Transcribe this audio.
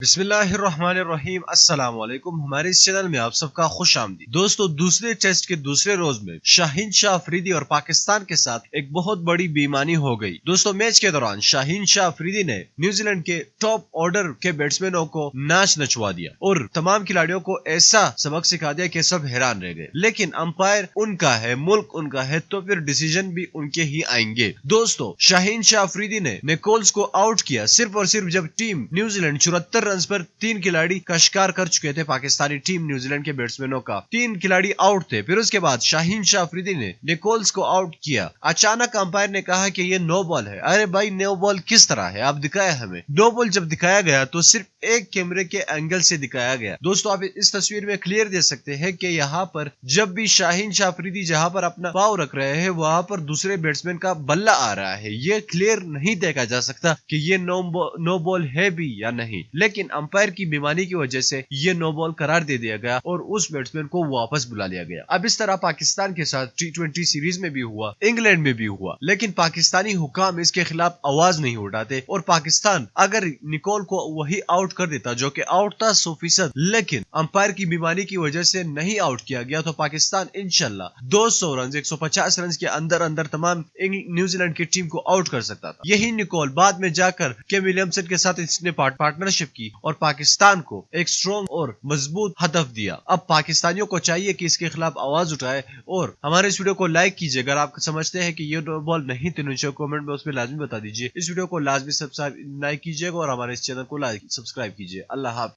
बिस्मिल्लाहिर्रहमानिर्रहीम अस्सलाम वालेकुम। हमारे इस चैनल में आप सबका खुश आमदीद। दोस्तों, दूसरे टेस्ट के दूसरे रोज में शाहीन शाह अफरीदी और पाकिस्तान के साथ एक बहुत बड़ी बेईमानी हो गई। दोस्तों, मैच के दौरान शाहीन शाह अफरीदी ने न्यूजीलैंड के टॉप ऑर्डर के बैट्समैनों को नाच नचवा दिया और तमाम खिलाड़ियों को ऐसा सबक सिखा दिया कि सब हैरान रह गए। लेकिन अंपायर उनका है, मुल्क उनका है, तो फिर डिसीजन भी उनके ही आएंगे। दोस्तों, शाहीन शाह अफरीदी ने निकोल्स को आउट किया सिर्फ और सिर्फ जब टीम न्यूजीलैंड 74 रन पर 3 खिलाड़ी का शिकार कर चुके थे। पाकिस्तानी टीम न्यूजीलैंड के बैट्समैनों का 3 खिलाड़ी आउट थे। फिर उसके बाद शाहीन शाह अफरीदी ने निकोल्स को आउट किया। अचानक अंपायर ने कहा कि ये नो बॉल है। अरे भाई, नो बॉल किस तरह है, आप दिखाया हमें। नो बॉल जब दिखाया गया तो सिर्फ एक कैमरे के एंगल से दिखाया गया। दोस्तों, आप इस तस्वीर में क्लियर देख सकते हैं कि यहाँ पर जब भी शाहीन शाह अफरीदी जहां पर अपना पाव रख रहे हैं वहां पर दूसरे बैट्समैन का बल्ला आ रहा है। ये क्लियर नहीं देखा जा सकता कि ये नो बॉल है भी या नहीं, लेकिन अंपायर की बेईमानी की वजह से ये नो बॉल करार दे दिया गया और उस बैट्समैन को वापस बुला लिया गया। अब इस तरह पाकिस्तान के साथ T20 सीरीज में भी हुआ, इंग्लैंड में भी हुआ, लेकिन पाकिस्तानी हुकाम इसके खिलाफ आवाज नहीं उठाते। और पाकिस्तान अगर निकोल को वही आउट कर देता जो कि आउट था 100%, लेकिन अंपायर की बेईमानी की वजह से नहीं आउट किया गया, तो पाकिस्तान इंशाल्लाह 200 रन 150 रन के अंदर अंदर तमाम न्यूजीलैंड की टीम को आउट कर सकता था। यही निकोल बाद में जाकर केन विलियमसन के साथ इसने पार्टनरशिप की और पाकिस्तान को एक स्ट्रॉन्ग और मजबूत हदफ दिया। अब पाकिस्तानियों को चाहिए कि इसके खिलाफ आवाज उठाए और हमारे इस वीडियो को लाइक कीजिए। अगर आप समझते हैं कि ये नो बॉल नहीं थी, नीचे कमेंट में उसमें लाजमी बता दीजिए। इस वीडियो को लाजमी सब्सक्राइब लाइक कीजिएगा और हमारे इस चैनल को लाइक सब्सक्राइब कीजिए। अल्लाह हाफ़िज़।